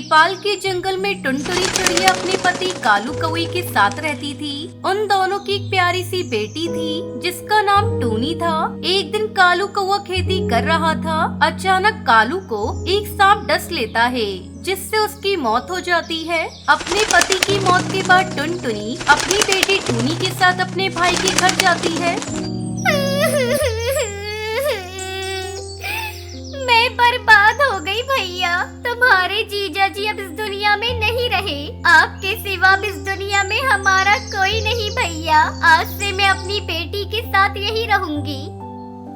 नेपाल के जंगल में टुनटुनी चिड़िया अपने पति कालू कौवे के साथ रहती थी। उन दोनों की एक प्यारी सी बेटी थी जिसका नाम टूनी था। एक दिन कालू कौवा खेती कर रहा था। अचानक कालू को एक सांप डस लेता है जिससे उसकी मौत हो जाती है। अपने पति की मौत के बाद टुनटुनी अपनी बेटी टूनी के साथ अपने भाई के घर जाती है। मैं बर्बाद हो गई भैया। तुम्हारे जीजा जी अब इस दुनिया में नहीं रहे। आपके सिवा अब इस दुनिया में हमारा कोई नहीं भैया। आज से मैं अपनी बेटी के साथ यही रहूंगी।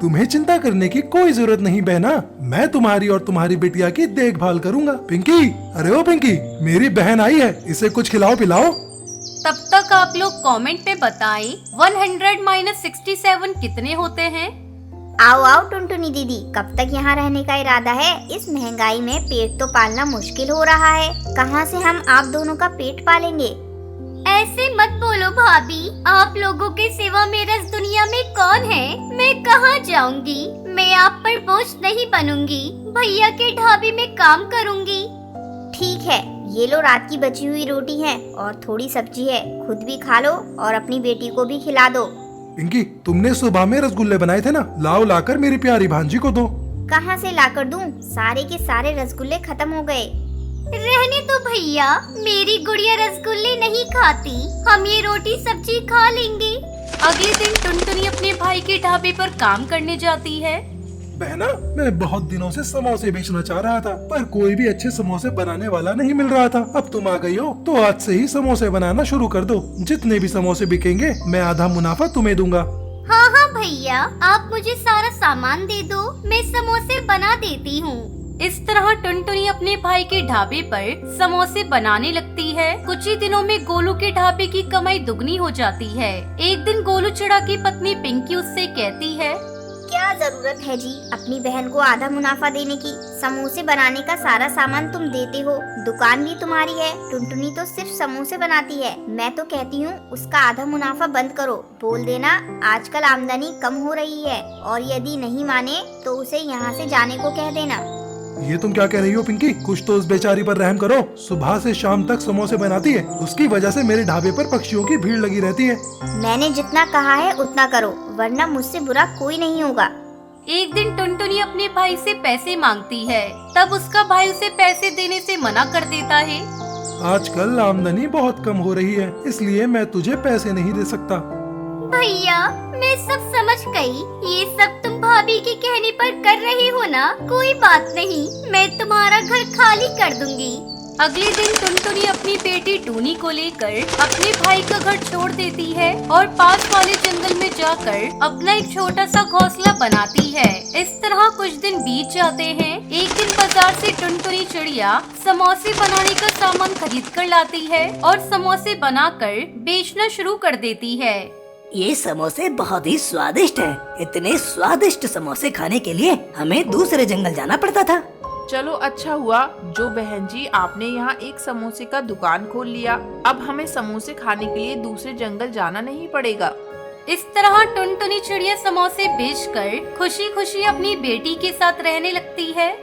तुम्हें चिंता करने की कोई जरूरत नहीं बहना। मैं तुम्हारी और तुम्हारी बिटिया की देखभाल करूंगा। पिंकी, अरे ओ पिंकी, मेरी बहन आई है, इसे कुछ खिलाओ पिलाओ। तब तक आप लोग कमेंट में बताएं 100 - 67 कितने होते हैं। आओ आओ टुनटुनी दीदी, कब तक यहाँ रहने का इरादा है? इस महंगाई में पेट तो पालना मुश्किल हो रहा है। कहाँ से हम आप दोनों का पेट पालेंगे? ऐसे मत बोलो भाभी। आप लोगों के सिवा मेरा इस दुनिया में कौन है? मैं कहाँ जाऊंगी? मैं आप पर बोझ नहीं बनूंगी। भैया के ढाबे में काम करूंगी। ठीक है, ये लो रात की बची हुई रोटी है और थोड़ी सब्जी है। खुद भी खा लो और अपनी बेटी को भी खिला दो। पिंकी, तुमने सुबह में रसगुल्ले बनाए थे ना, लाओ लाकर मेरी प्यारी भांजी को दो। कहाँ से लाकर दूं? सारे के सारे रसगुल्ले खत्म हो गए। रहने दो भैया, मेरी गुड़िया रसगुल्ले नहीं खाती। हम ये रोटी सब्जी खा लेंगे। अगले दिन टुनटुनी अपने भाई के ढाबे पर काम करने जाती है। बहना, मैं बहुत दिनों से समोसे बेचना चाह रहा था, पर कोई भी अच्छे समोसे बनाने वाला नहीं मिल रहा था। अब तुम आ गई हो तो आज से ही समोसे बनाना शुरू कर दो। जितने भी समोसे बिकेंगे मैं आधा मुनाफा तुम्हें दूंगा। हाँ हाँ भैया, आप मुझे सारा सामान दे दो, मैं समोसे बना देती हूँ। इस तरह टुनटुनी अपने भाई के ढाबे पर समोसे बनाने लगती है। कुछ ही दिनों में गोलू के ढाबे की कमाई दुगनी हो जाती है। एक दिन गोलू चिड़ा की पत्नी पिंकी उससे कहती है, क्या जरूरत है जी अपनी बहन को आधा मुनाफा देने की? समोसे बनाने का सारा सामान तुम देते हो, दुकान भी तुम्हारी है। टुनटुनी तो सिर्फ समोसे बनाती है। मैं तो कहती हूँ उसका आधा मुनाफा बंद करो। बोल देना आजकल आमदनी कम हो रही है, और यदि नहीं माने तो उसे यहाँ से जाने को कह देना। ये तुम क्या कह रही हो पिंकी? कुछ तो उस बेचारी पर रहम करो। सुबह से शाम तक समोसे बनाती है, उसकी वजह से मेरे ढाबे पर पक्षियों की भीड़ लगी रहती है। मैंने जितना कहा है उतना करो, वरना मुझसे बुरा कोई नहीं होगा। एक दिन टुनटुनी अपने भाई से पैसे मांगती है। तब उसका भाई उसे पैसे देने से मना कर देता है। आजकल आमदनी बहुत कम हो रही है, इसलिए मैं तुझे पैसे नहीं दे सकता। भैया, मैं सब समझ गई। ये सब तुम भाभी के कहने पर कर रहे हो ना? कोई बात नहीं, मैं तुम्हारा घर खाली कर दूंगी। अगले दिन टुनटुनी अपनी बेटी टूनी को लेकर अपने भाई का घर छोड़ देती है और पास वाले जंगल में जाकर अपना एक छोटा सा घोंसला बनाती है। इस तरह कुछ दिन बीत जाते हैं। एक दिन बाजार से टुनटुनी चिड़िया समोसे बनाने का सामान खरीद कर लाती है और समोसे बनाकर बेचना शुरू कर देती है। ये समोसे बहुत ही स्वादिष्ट हैं। इतने स्वादिष्ट समोसे खाने के लिए हमें दूसरे जंगल जाना पड़ता था। चलो अच्छा हुआ जो बहन जी आपने यहाँ एक समोसे का दुकान खोल लिया। अब हमें समोसे खाने के लिए दूसरे जंगल जाना नहीं पड़ेगा। इस तरह टुनटुनी चिड़िया समोसे बेचकर खुशी खुशी अपनी बेटी के साथ रहने लगती है।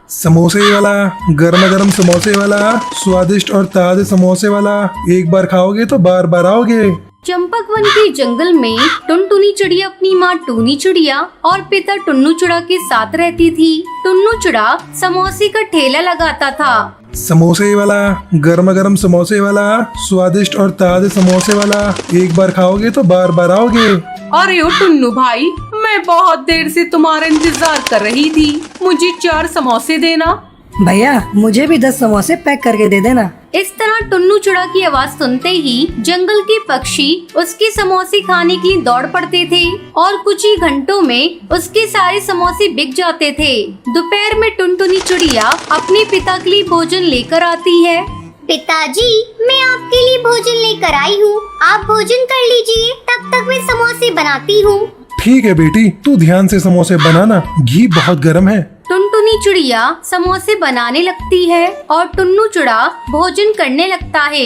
समोसे वाला, गर्मा गर्म समोसे वाला, स्वादिष्ट और ताजे समोसे वाला, एक बार खाओगे तो बार बार आओगे। चंपक वन के जंगल में टुनटुनी चिड़िया अपनी माँ टूनी चिड़िया और पिता टुन्नू चिड़ा के साथ रहती थी। टुन्नू चिड़ा समोसे का ठेला लगाता था। समोसे वाला, गर्मा गर्म समोसे वाला, स्वादिष्ट और ताजे समोसे वाला, एक बार खाओगे तो बार बार आओगे। अरे ओ टुन्नू भाई, मैं बहुत देर से तुम्हारा इंतजार कर रही थी। मुझे 4 समोसे देना। भैया, मुझे भी 10 समोसे पैक करके दे देना। इस तरह टुन्नू चिड़ा की आवाज सुनते ही जंगल के पक्षी उसके समोसे खाने के लिए दौड़ पड़ते थे और कुछ ही घंटों में उसके सारे समोसे बिक जाते थे। दोपहर में टुनटुनी चिड़िया अपने पिता के लिए भोजन लेकर आती है। पिताजी, मैं आपके लिए भोजन लेकर आई हूँ, आप भोजन कर लीजिए, तब तक मैं समोसे बनाती हूँ। ठीक है बेटी, तू ध्यान से समोसे बनाना, घी बहुत गर्म है। टुनटुनी चिड़िया समोसे बनाने लगती है और टुन्नू चिड़ा भोजन करने लगता है।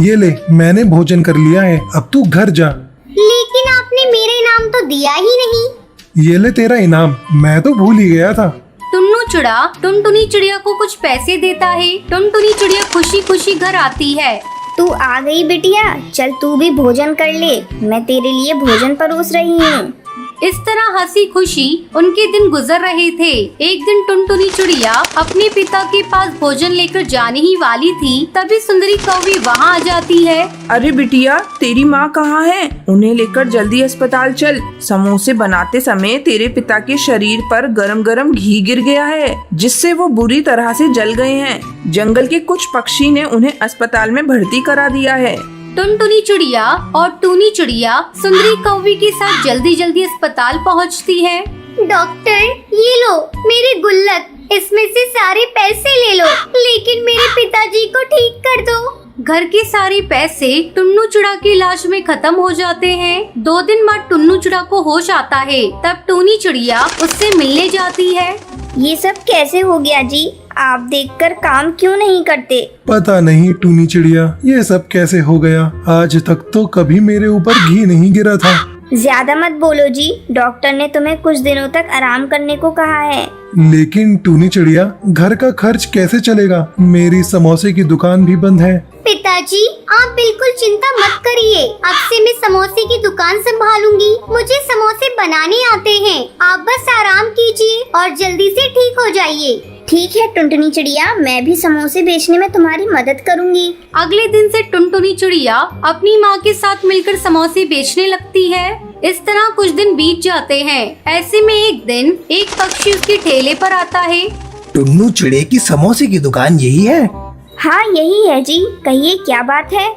ये ले, मैंने भोजन कर लिया है, अब तू घर जा। लेकिन आपने मेरा इनाम तो दिया ही नहीं। ये ले तेरा इनाम, मैं तो भूल ही गया था। टुन्नू चिड़ा टुनटुनी चिड़िया को कुछ पैसे देता है। टुनटुनी चिड़िया खुशी खुशी घर आती है। तू आ गई बिटिया, चल तू भी भोजन कर ले, मैं तेरे लिए भोजन परोस रही हूँ। इस तरह हंसी खुशी उनके दिन गुजर रहे थे। एक दिन टुनटुनी चिड़िया अपने पिता के पास भोजन लेकर जाने ही वाली थी, तभी सुंदरी कौवी वहाँ आ जाती है। अरे बिटिया, तेरी माँ कहाँ है? उन्हें लेकर जल्दी अस्पताल चल। समोसे बनाते समय तेरे पिता के शरीर पर गरम गरम घी गिर गया है, जिससे वो बुरी तरह से जल गए हैं। जंगल के कुछ पक्षी ने उन्हें अस्पताल में भर्ती करा दिया है। टुनटुनी चिड़िया और टूनी चिड़िया सुंदरी कौवी के साथ जल्दी जल्दी अस्पताल पहुंचती है। डॉक्टर, ये लो मेरी गुल्लक, इसमें से सारे पैसे ले लो, लेकिन मेरे पिताजी को ठीक कर दो। घर के सारे पैसे टुन्नू चिड़ा की लाश में खत्म हो जाते हैं। 2 दिन बाद टुन्नू चिड़ा को होश आता है, तब टूनी चिड़िया उससे मिलने जाती है। ये सब कैसे हो गया जी? आप देखकर काम क्यों नहीं करते? पता नहीं टूनी चिड़िया, ये सब कैसे हो गया। आज तक तो कभी मेरे ऊपर घी नहीं गिरा था। ज्यादा मत बोलो जी, डॉक्टर ने तुम्हें कुछ दिनों तक आराम करने को कहा है। लेकिन टूनी चिड़िया, घर का खर्च कैसे चलेगा? मेरी समोसे की दुकान भी बंद है। पिताजी, आप बिल्कुल चिंता मत करिए, अब से मैं समोसे की दुकान संभालूंगी। मुझे समोसे बनाने आते हैं, आप बस आराम कीजिए और जल्दी से ठीक हो जाइए। ठीक है टुनटुनी चिड़िया, मैं भी समोसे बेचने में तुम्हारी मदद करूंगी। अगले दिन से टुनटुनी चिड़िया अपनी माँ के साथ मिलकर समोसे बेचने लगती है। इस तरह कुछ दिन बीत जाते हैं। ऐसे में एक दिन एक पक्षी उसके ठेले पर आता है। टुन्नू चिड़े की समोसे की दुकान यही है? हाँ यही है जी, कहिए क्या बात है?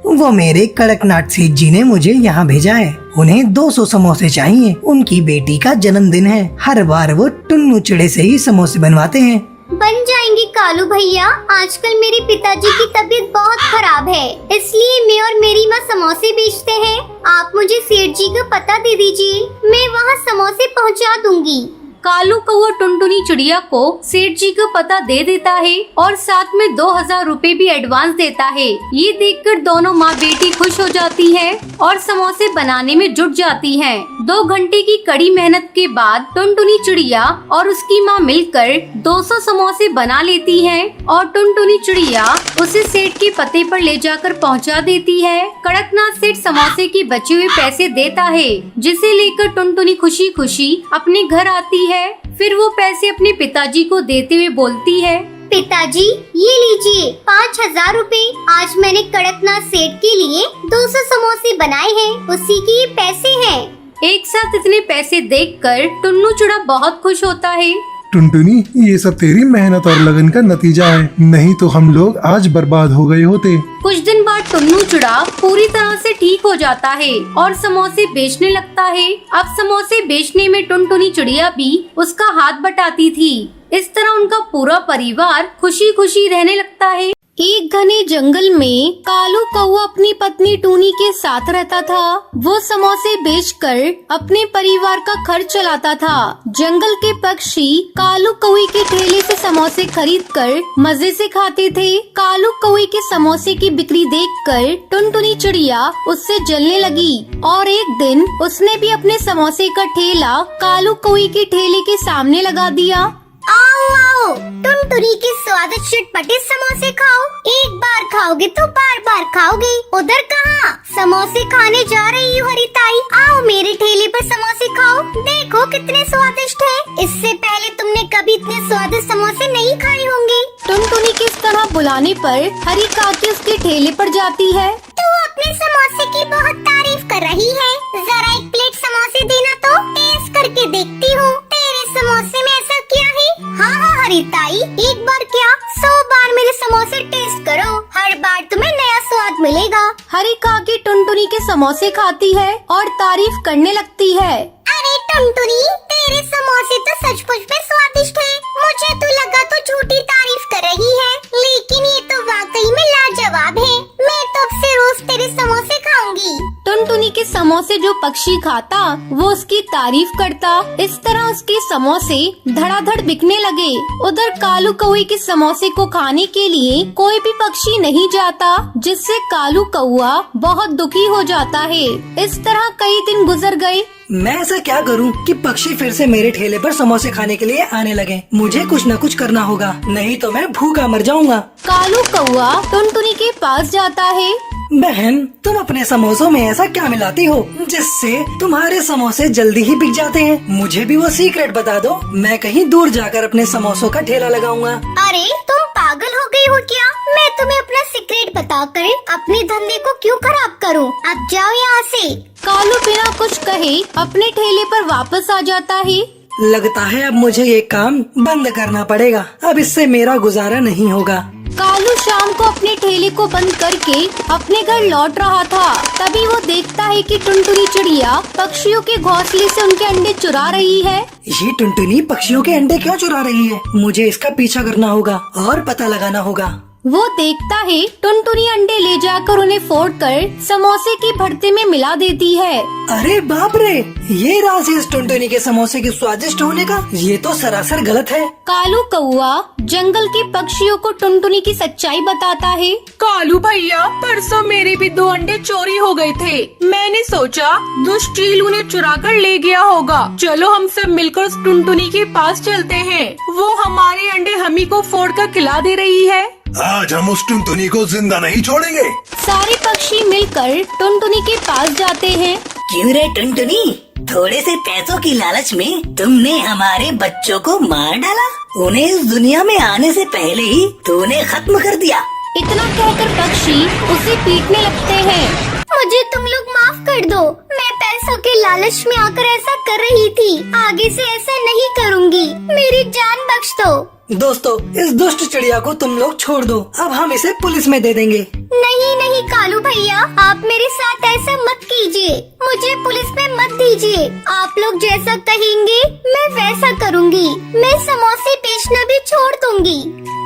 वो मेरे कड़कनाथ सेठ जी ने मुझे यहाँ भेजा है। उन्हें 200 समोसे चाहिए। उनकी बेटी का जन्मदिन है। हर बार वो टुन्नू चिड़े से ही समोसे बनवाते हैं। बन जाएंगे कालू भैया, आजकल मेरे पिताजी की तबीयत बहुत खराब है, इसलिए मैं और मेरी माँ समोसे बेचते हैं। आप मुझे सेठ जी का पता दे दीजिए, मैं वहाँ समोसे पहुँचा दूंगी। कालू कौवा टुनटुनी चिड़िया को सेठ जी का पता दे देता है और साथ में 2000 रुपए भी एडवांस देता है। ये देखकर दोनों माँ बेटी खुश हो जाती है और समोसे बनाने में जुट जाती हैं। 2 घंटे की कड़ी मेहनत के बाद टुनटुनी चिड़िया और उसकी माँ मिलकर 200 समोसे बना लेती हैं और टुनटुनी चिड़िया उसे सेठ के पते पर ले जाकर पहुँचा देती है। कड़कनाथ सेठ समोसे के बचे हुए पैसे देता है, जिसे लेकर टुनटुनी खुशी खुशी अपने घर आती है। फिर वो पैसे अपने पिताजी को देते हुए बोलती है, पिताजी ये लीजिए 5000 रुपए। आज मैंने कड़कनाथ सेठ के लिए 200 समोसे बनाए हैं, उसी के ये पैसे हैं। एक साथ इतने पैसे देखकर टुन्नू चिड़ा बहुत खुश होता है। टुनटुनी, ये सब तेरी मेहनत और लगन का नतीजा है, नहीं तो हम लोग आज बर्बाद हो गए होते। कुछ दिन बाद टुन्नू चिड़ा पूरी तरह से ठीक हो जाता है और समोसे बेचने लगता है। अब समोसे बेचने में टुनटुनी चिड़िया भी उसका हाथ बटाती थी। इस तरह उनका पूरा परिवार खुशी खुशी रहने लगता है। एक घने जंगल में कालू कौवा अपनी पत्नी टूनी के साथ रहता था। वो समोसे बेचकर अपने परिवार का खर्च चलाता था। जंगल के पक्षी कालू कौवे के ठेले से समोसे खरीदकर मजे से खाते थे। कालू कौवे के समोसे की बिक्री देखकर टुनटुनी चिड़िया उससे जलने लगी और एक दिन उसने भी अपने समोसे का ठेला कालू कौवे के ठेले के सामने लगा दिया। आओ आओ, टुनटुनी के स्वादिष्ट चटपटे समोसे खाओ। एक बार खाओगे तो बार बार खाओगे। उधर कहाँ? समोसे खाने जा रही हूँ हरिताई। आओ मेरे ठेले पर समोसे खाओ, देखो कितने स्वादिष्ट है। इससे पहले तुमने कभी इतने स्वादिष्ट समोसे नहीं खाए होंगे। टुनटुनी की इस तरह बुलाने पर हरी काकी उसके ठेले पर जाती है। तू अपने समोसे की बहुत तारीफ कर रही है, जरा एक प्लेट समोसे देना तो टेस्ट करके देखती हूँ। तेरे समोसे में ऐसा क्या है? हाँ हाँ हरिताई, एक बार क्या 100 बार मेरे समोसे टेस्ट करो, हर बार तुम्हें नया स्वाद मिलेगा। हरी काकी टुनटुनी के समोसे खाती है और तारीफ करने लगती है। अरे टुनटुनी, तेरे समोसे तो सचमुच में स्वादिष्ट है। मुझे तो लगा तो झूठी तारीफ कर रही है, लेकिन ये तो वाकई में लाजवाब है। मैं तो अब से रोज तेरे समोसे खाऊंगी। टुनटुनी के समोसे जो पक्षी खाता वो उसकी तारीफ करता। इस तरह उसके समोसे धड़ाधड़ बिकने लगे। उधर कालू कौवे के समोसे को खाने के लिए कोई भी पक्षी नहीं जाता, जिससे कालू कौवा बहुत दुखी हो जाता है। इस तरह कई दिन गुजर गए। मैं ऐसा क्या करूं कि पक्षी फिर से मेरे ठेले पर समोसे खाने के लिए आने लगे। मुझे कुछ न कुछ करना होगा, नहीं तो मैं भूखा मर जाऊंगा। कालू कौआ टुनटुनी के पास जाता है। बहन, तुम अपने समोसों में ऐसा क्या मिलाती हो जिससे तुम्हारे समोसे जल्दी ही बिक जाते हैं? मुझे भी वो सीक्रेट बता दो, मैं कहीं दूर जाकर अपने समोसों का ठेला लगाऊंगा। अरे तुम पागल हो गई हो क्या? मैं तुम्हें अपना सीक्रेट बताकर अपने धंधे को क्यों खराब करूं? अब जाओ यहाँ से। कालू बिना कुछ कहे अपने ठेले पर वापस आ जाता है। लगता है अब मुझे ये काम बंद करना पड़ेगा, अब इससे मेरा गुजारा नहीं होगा। कालू शाम को अपने ठेले को बंद करके अपने घर लौट रहा था। तभी वो देखता है कि टुनटुनी चिड़िया पक्षियों के घोंसले से उनके अंडे चुरा रही है। ये टुनटुनी पक्षियों के अंडे क्यों चुरा रही है? मुझे इसका पीछा करना होगा और पता लगाना होगा। वो देखता है टुनटुनी अंडे ले जाकर उन्हें फोड़कर समोसे की भरते में मिला देती है। अरे बाप रे, ये राज है इस टुनटुनी के समोसे के स्वादिष्ट होने का। ये तो सरासर गलत है। कालू कौआ जंगल के पक्षियों को टुनटुनी की सच्चाई बताता है। कालू भैया, परसों मेरे भी 2 अंडे चोरी हो गए थे। मैंने सोचा दुष्ट चील उन्हें चुरा कर ले गया होगा। चलो हम सब मिलकर उस टुनटुनी के पास चलते हैं। वो हमारे अंडे हमी को फोड़ कर खिला दे रही है। आज हम उस टुनटुनी को जिंदा नहीं छोड़ेंगे। सारे पक्षी मिलकर टुनटुनी के पास जाते हैं। क्यों रे टुनटुनी, थोड़े से पैसों की लालच में तुमने हमारे बच्चों को मार डाला। उन्हें इस दुनिया में आने से पहले ही तूने खत्म कर दिया। इतना कहकर पक्षी उसे पीटने लगते हैं। मुझे तुम लोग माफ कर दो, मैं पैसों के लालच में आकर ऐसा कर रही थी। आगे से ऐसा नहीं करूँगी, मेरी जान बख्श दो। दोस्तों, इस दुष्ट चिड़िया को तुम लोग छोड़ दो, अब हम इसे पुलिस में दे देंगे। नहीं नहीं कालू भैया, आप मेरे साथ ऐसा मत कीजिए, मुझे पुलिस में मत दीजिए। आप लोग जैसा कहेंगे मैं वैसा करूँगी। मैं समोसे बेचना भी छोड़ दूँगी।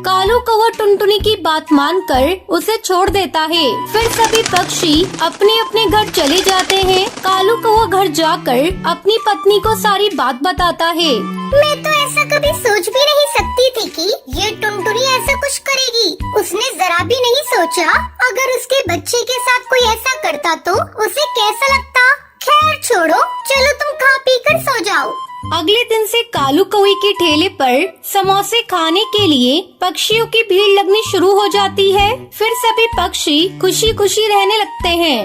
कालू कौवा टुनटुनी की बात मानकर उसे छोड़ देता है। फिर सभी पक्षी अपने अपने घर चले जाते हैं। कालू कौवा घर जाकर अपनी पत्नी को सारी बात बताता है। मैं तो ऐसा कभी सोच भी नहीं सकती थी कि ये टुनटुनी ऐसा कुछ करेगी। उसने जरा भी नहीं सोचा अगर उसके बच्चे के साथ कोई ऐसा करता तो उसे कैसा लगता। खैर छोड़ो, चलो तुम खा पी कर सो जाओ। अगले दिन से कालू कौवे के ठेले पर समोसे खाने के लिए पक्षियों की भीड़ लगनी शुरू हो जाती है। फिर सभी पक्षी खुशी खुशी रहने लगते हैं।